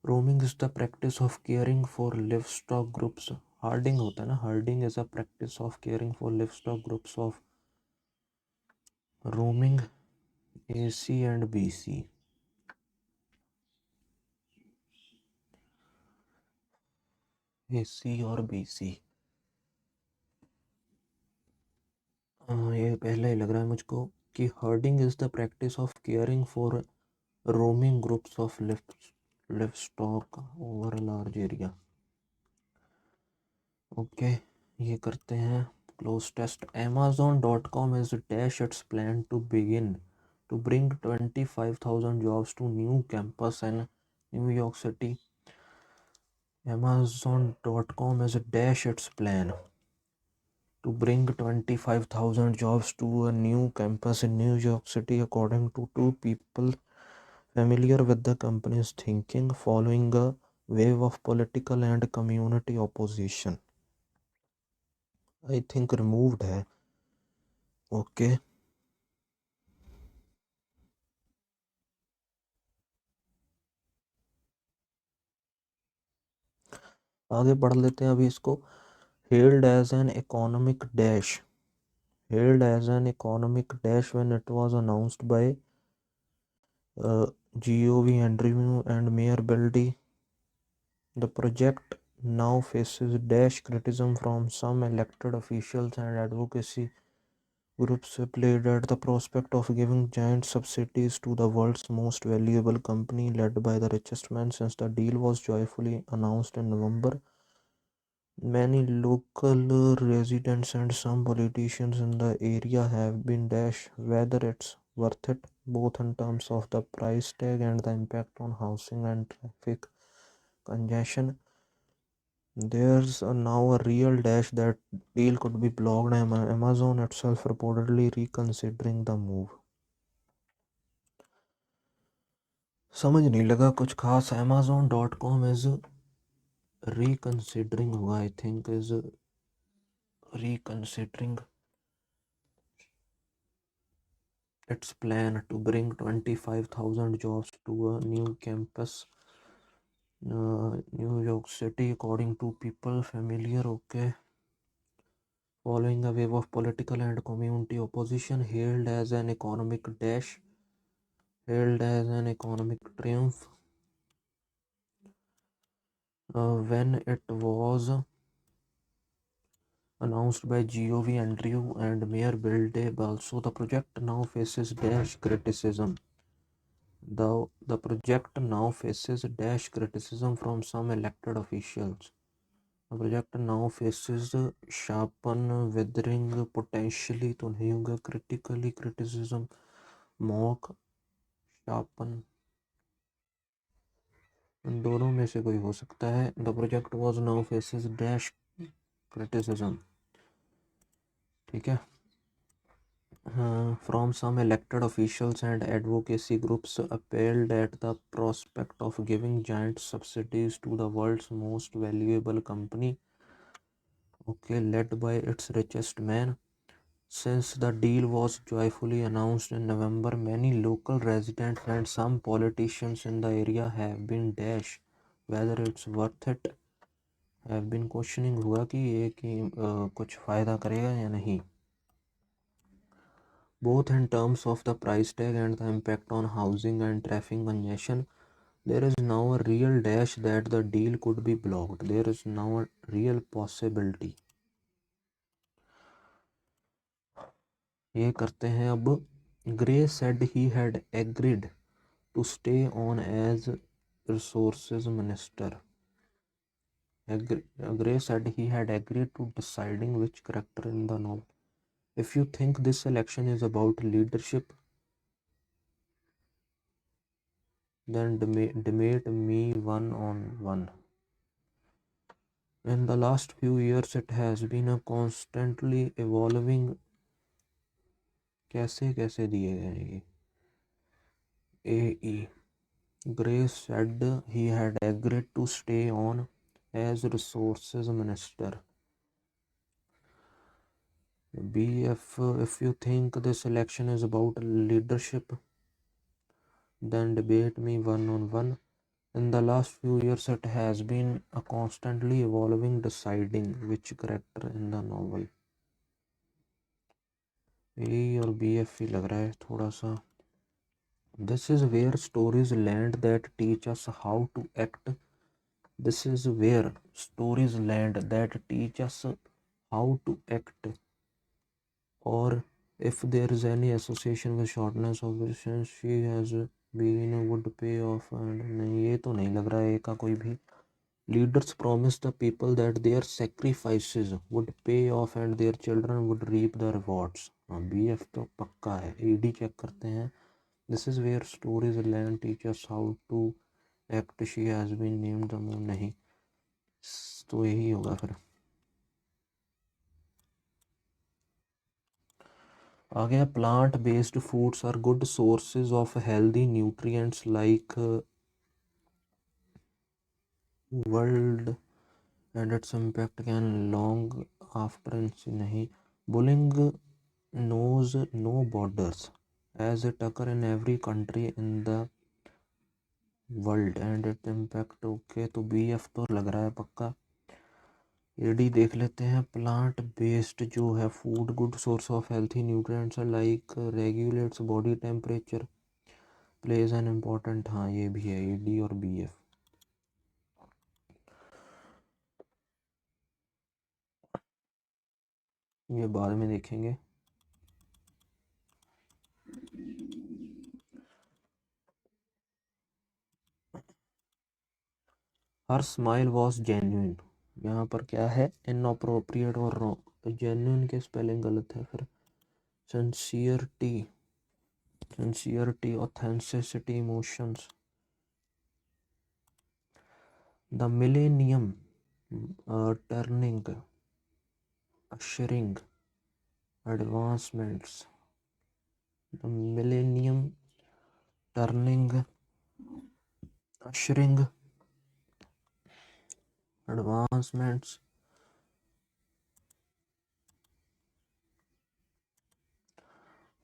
roaming is the practice of caring for livestock groups. Herding होता है ना, herding is a practice of caring for livestock groups of. Roaming A C and B C, A C और B सी, ये पहले ही लग रहा है मुझको कि herding is the practice of caring for roaming groups of livestock over a large area. Okay, ये करते हैं cloze test. Amazon.com is dash its plan to begin to bring 25,000 jobs to new campus in New York City। Amazon.com is dash its plan to bring 25,000 jobs to a new campus in New York City, according to two people familiar with the company's thinking following a wave of political and community opposition। I think removed है। Okay, आगे बढ़ लेते हैं अभी इसको। hailed as an economic dash, hailed as an economic dash when it was announced by GOV Andrew and Mayor Beldy, the project now faces dash criticism from some elected officials and advocacy groups played at the prospect of giving giant subsidies to the world's most valuable company led by the richest man. Since the deal was joyfully announced in November, many local residents and some politicians in the area have been dashed whether it's worth it, both in terms of the price tag and the impact on housing and traffic congestion. There's now a real dash that deal could be blocked. Amazon itself reportedly reconsidering the move। समझ नहीं लगा कुछ खास। Amazon.com is reconsidering होगा, I think is reconsidering its plan to bring 25,000 jobs to a new campus New York City, according to people familiar, okay. Following a wave of political and community opposition, hailed as an economic triumph, when it was announced by GOV Andrew and Mayor Bill de Balso. The project now faces dash criticism. The project now faces dash criticism from some elected officials. The project now faces sharpen, withering, potentially तो नहीं होगा, critically criticism, mock, sharpen, इन दोनों में से कोई हो सकता है. The project was now faces dash criticism. ठीक है. From some elected officials and advocacy groups appealed at the prospect of giving giant subsidies to the world's most valuable company, okay, led by its richest man. Since the deal was joyfully announced in November, many local residents and some politicians in the area have been dash whether it's worth it, have been questioning हुआ कि ये कि कुछ फ़ायदा करेगा या नहीं, both in terms of the price tag and the impact on housing and traffic congestion. There is now a real dash that the deal could be blocked. There is now a real possibility. ये करते हैं अब. Gray said he had agreed to stay on as resources minister. Gray said he had agreed to deciding which character in the novel. If you think this election is about leadership, then debate me one on one. In the last few years, it has been a constantly evolving. कैसे कैसे दिए गए ये? AE. Gray said he had agreed to stay on as resources minister. BF, if you think this election is about leadership, then debate me one on one. In the last few years, it has been a constantly evolving deciding which character in the novel. A और BF ही लग रहा है थोड़ा सा. This is where stories land that teach us how to act. This is where stories land that teach us how to act. Or if there is any association with shortness of vision, she has been would pay off. And नहीं, ये तो नहीं लग रहा है का कोई भी. Leaders promised the people that their sacrifices would pay off and their children would reap the rewards. हाँ, BF तो पक्का है. AD चेक करते हैं. This is where stories land teach us how to act. She has been named the moon. नहीं, तो यही होगा फिर. आ गया. Plant based foods are good sources of healthy nutrients like world and its impact can long after. नहीं, bullying knows no borders as it occur in every country in the world and its impact. Okay, तो BF तो लग रहा है पक्का. AD देख लेते हैं. प्लांट बेस्ड जो है food good source of healthy nutrients like regulates body temperature, plays an important. हाँ, ये भी है AD और BF. ये बाद में देखेंगे. Her smile was genuine. यहाँ पर क्या है? इनअप्रोप्रिएट और रॉन्ग. जेन्यून के स्पेलिंग गलत है फिर. Sincerity, authenticity, emotions. The millennium turning, ushering advancements. The millennium turning, ushering advancements.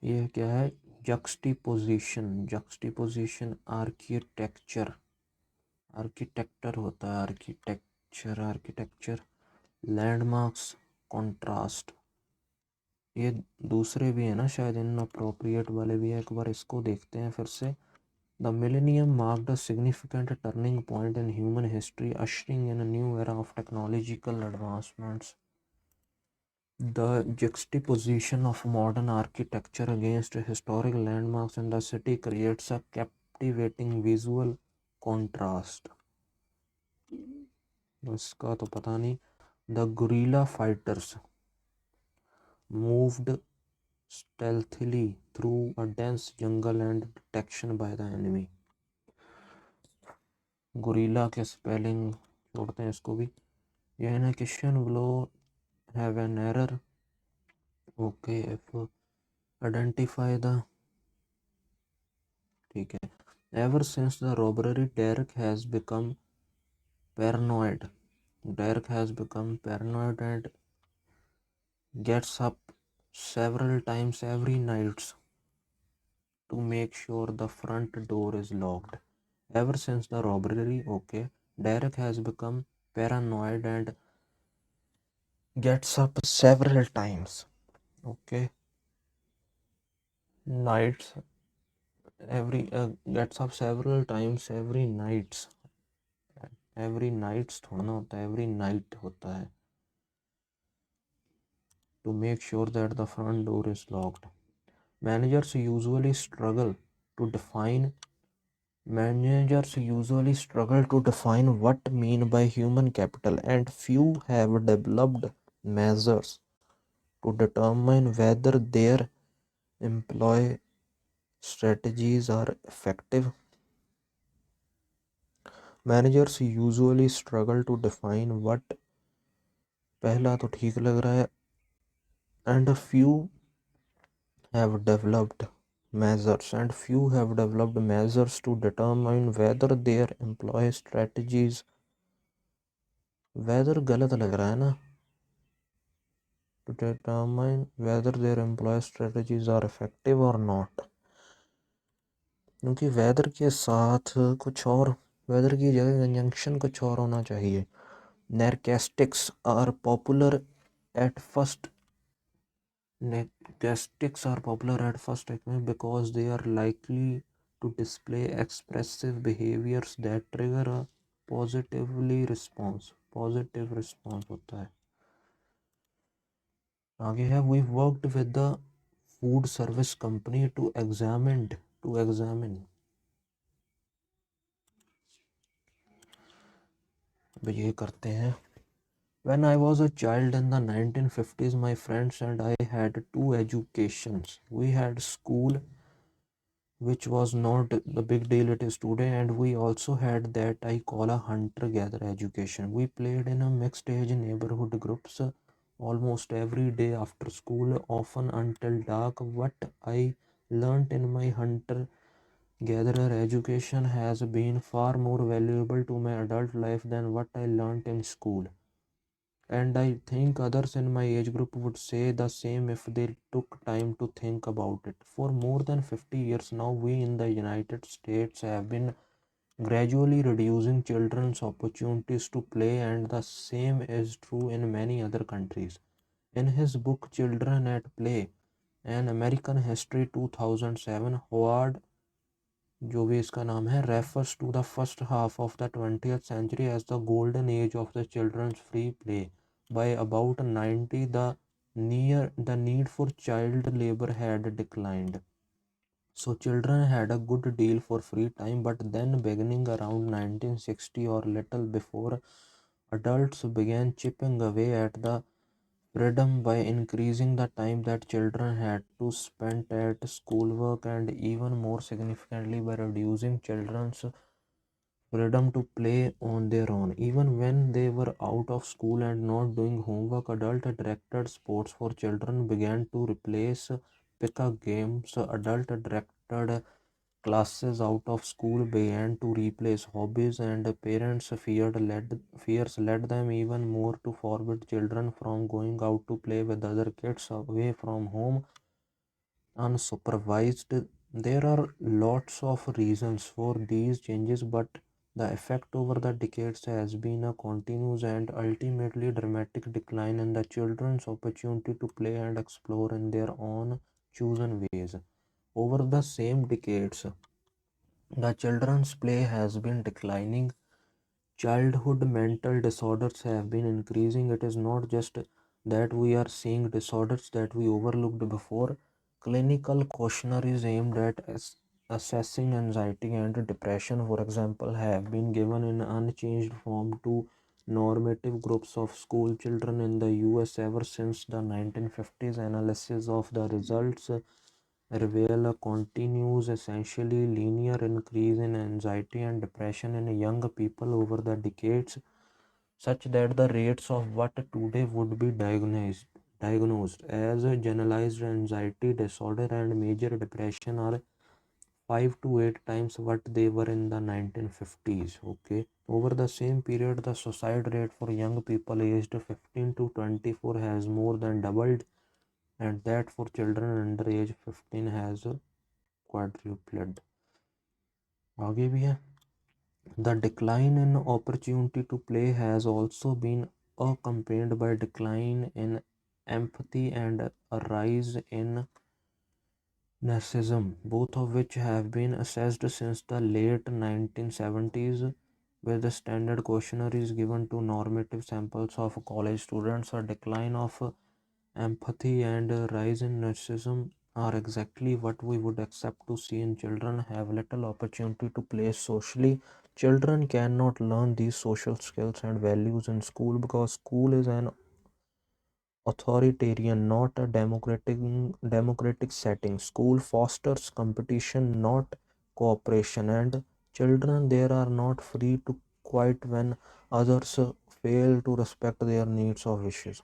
ये क्या है? juxtaposition, आर्किटेक्चर, आर्किटेक्टर होता है, आर्किटेक्चर, लैंडमार्क्स, कॉन्ट्रास्ट। ये दूसरे भी है ना शायद, इन अप्रोप्रिएट वाले भी है, एक बार इसको देखते हैं फिर से। The millennium marked a significant turning point in human history, ushering in a new era of technological advancements. The juxtaposition of modern architecture against historic landmarks in the city creates a captivating visual contrast. इसका तो पता नहीं। The guerrilla fighters moved stealthily through a dense jungle and detection by the enemy. गुरीला के spelling छोड़ते हैं इसको भी। ये ना question blow have an error. Okay, if identify the, ठीक है। Ever since the robbery Derek has become paranoid, and gets up several times every night to make sure the front door is locked. Ever since the robbery, okay, Derek has become paranoid and gets up several times, okay, nights every gets up several times every nights थोड़ा ना होता है, every night होता है, to make sure that the front door is locked. Managers usually struggle to define what mean by human capital, and few have developed measures to determine whether their employee strategies are effective. Managers usually struggle to define what, पहला तो ठीक लग रहा है, and few have developed measures to determine whether their employee strategies, whether गलत लग रहा है ना, to determine whether their employee strategies are effective or not, क्योंकि वेदर के साथ कुछ और, वेदर की जगह कंजंक्शन कुछ और होना चाहिए। Narcastics are popular at first because they are likely to display expressive behaviors that trigger a positive response होता है। आगे है, we worked with the food service company to examine अब ये करते हैं। When I was a child in the 1950s, my friends and I had two educations. We had school, which was not the big deal it is today, and we also had that I call a hunter-gatherer education. We played in a mixed age neighborhood groups almost every day after school, often until dark. What I learnt in my hunter-gatherer education has been far more valuable to my adult life than what I learnt in school. And I think others in my age group would say the same if they took time to think about it. For more than 50 years now, we in the United States have been gradually reducing children's opportunities to play, and the same is true in many other countries. In his book Children at Play, An American History 2007, Howard, जो भी इसका नाम है, refers to the first half of the 20th century as the golden age of the children's free play. By about 90, the need for child labor had declined. So children had a good deal for free time, but then beginning around 1960 or little before, adults began chipping away at the freedom by increasing the time that children had to spend at schoolwork, and even more significantly by reducing children's freedom to play on their own. Even when they were out of school and not doing homework, adult directed sports for children began to replace pickup games. Adult directed classes out of school began to replace hobbies, and parents fears led them even more to forbid children from going out to play with other kids away from home unsupervised. There are lots of reasons for these changes, but The effect over the decades has been a continuous and ultimately dramatic decline in the children's opportunity to play and explore in their own chosen ways. Over the same decades, the children's play has been declining. Childhood mental disorders have been increasing. It is not just that we are seeing disorders that we overlooked before. Clinical questionnaires aimed at assessing anxiety and depression, for example, have been given in unchanged form to normative groups of school children in the US ever since the 1950s. Analysis of the results reveal a continuous, essentially linear increase in anxiety and depression in young people over the decades, such that the rates of what today would be diagnosed as a generalized anxiety disorder and major depression are 5 to 8 times what they were in the 1950s. Okay, over the same period, the suicide rate for young people aged 15 to 24 has more than doubled, and that for children under age 15 has quadrupled. आगे भी है. The decline in opportunity to play has also been accompanied by decline in empathy and a rise in narcissism, both of which have been assessed since the late 1970s, where the standard questionnaire is given to normative samples of college students. A decline of empathy and a rise in narcissism are exactly what we would accept to see in children have little opportunity to play socially. Children cannot learn these social skills and values in school because school is an authoritarian, not a democratic setting. School fosters competition, not cooperation, and children there are not free to quit when others fail to respect their needs or wishes.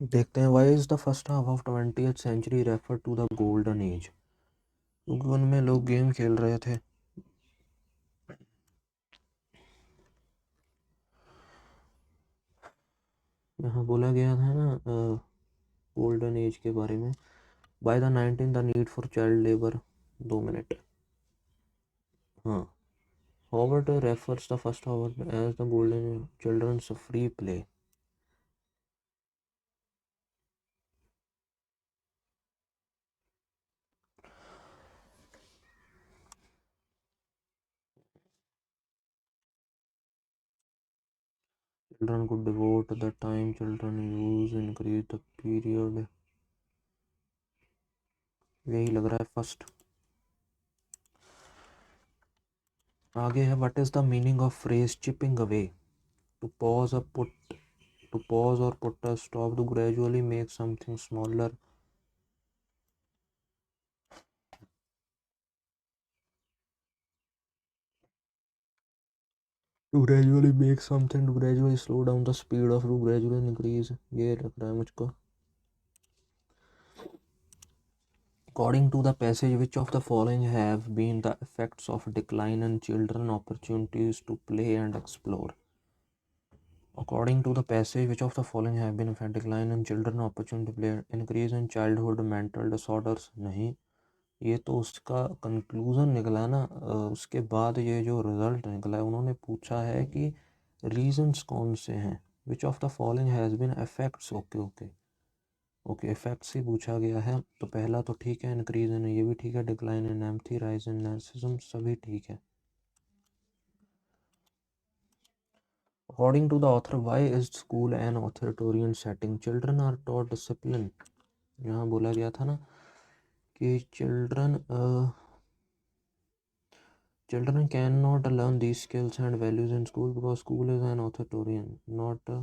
देखते हैं why is the first half of 20th century refer to the golden age, क्योंकि उनमें लोग game खेल रहे थे. यहाँ बोला गया था ना गोल्डन एज के बारे में. By the 19 the need for child labour. 2 minute. हाँ. Howard refers the first Howard as the golden children's free play. Children could devote the time children use, increase the period. यही लग रहा है first. आगे है what is the meaning of phrase chipping away. To pause or put a stop to gradually make something smaller. To gradually make something, to gradually slow down the speed of, to gradually increase. ये लग रहा है मुझको. According to the passage, which of the following have been the effects of decline in children opportunities to play and explore? According to the passage, which of the following have been effect decline in children opportunity to play, increase in childhood mental disorders? नहीं. ये तो उसका conclusion निकला ना. उसके बाद ये जो रिजल्ट निकला है, उन्होंने पूछा है कि रीजंस कौन से हैं. Which of the following has been effects. Okay okay okay, effects ही पूछा गया है. तो पहला तो ठीक है, इंक्रीज इन, ये भी ठीक है. Decline in empathy, rise in narcissism, सभी ठीक है. According to the author, why is school an authoritarian setting. Children are taught discipline. यहाँ बोला गया था ना कि children cannot learn these skills and values in school because school is an authoritarian, not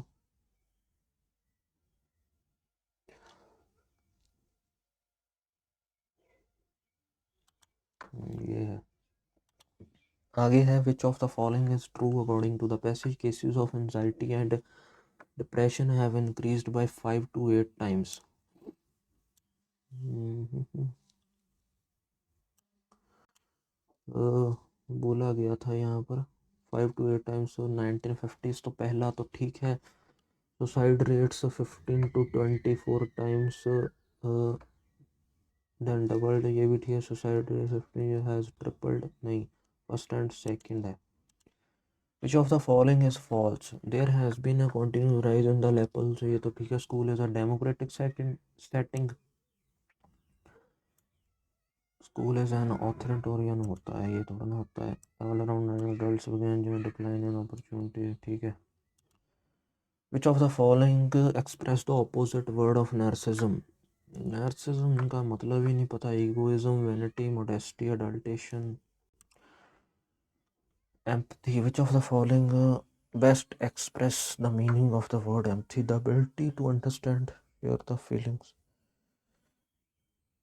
ये है. आगे है which of the following is true according to the passage. Cases of anxiety and depression have increased by 5 to 8 times. बोला गया था यहाँ पर 5 to 8 times. 1950s. तो पहला तो ठीक है. Suicide rates 15 to 24 times then doubled, ये भी ठीक है। सोसाइटी हैज़ ट्रिपल्ड, नहीं, फर्स्ट एंड सेकंड है। Which of the following is false? There has been a continuous rise in the levels, ये तो ठीक है। School is a democratic setting. School is an authoritarian होता है, ये थोड़ा ना होता है। All around adults begin to decline in opportunity, ठीक है। Which of the following express the opposite word of narcissism? Narcissism का मतलब ही नहीं पता। Egoism, vanity, modesty, adulation, empathy. Which of the following best express the meaning of the word empathy? The ability to understand your the feelings.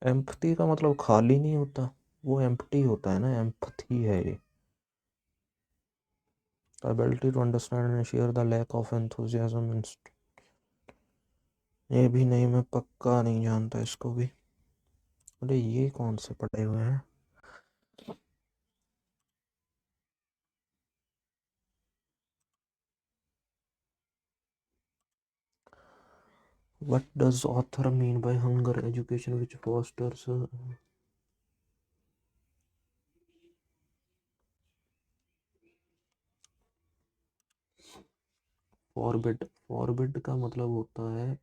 Empathy का मतलब खाली नहीं होता, वो empty होता है ना, empathy है ये। The ability to understand and share the lack of enthusiasm and ये भी नहीं, मैं पक्का नहीं जानता इसको भी। अरे ये कौन से पढ़े हुए हैं? What does author mean by hunger education which fosters forbid? Forbid का मतलब होता है,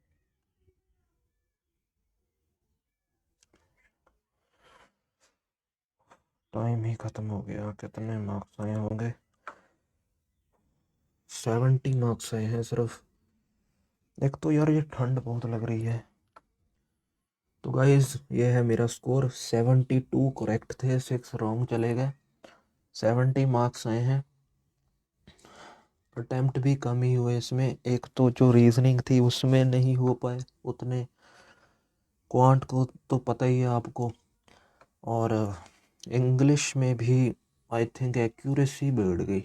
टाइम ही खत्म हो गया। कितने मार्क्स आए होंगे? 70 मार्क्स आए हैं सिर्फ। एक तो यार ये ठंड बहुत लग रही है। तो गाइज ये है मेरा स्कोर, 72 करेक्ट थे, 6 रॉन्ग चले गए, 70 मार्क्स आए हैं। अटेम्प्ट भी कम ही हुए इसमें, एक तो जो रीजनिंग थी उसमें नहीं हो पाए उतने, क्वांट को तो पता ही है आपको, और इंग्लिश में भी आई थिंक एक्यूरेसी बढ़ गई।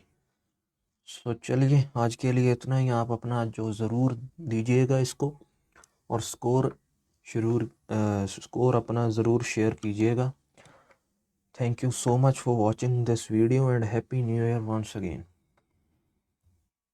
सो चलिए आज के लिए इतना ही। आप अपना जो ज़रूर दीजिएगा इसको, और स्कोर अपना ज़रूर शेयर कीजिएगा। Thank you so much for watching this video and happy new year once again.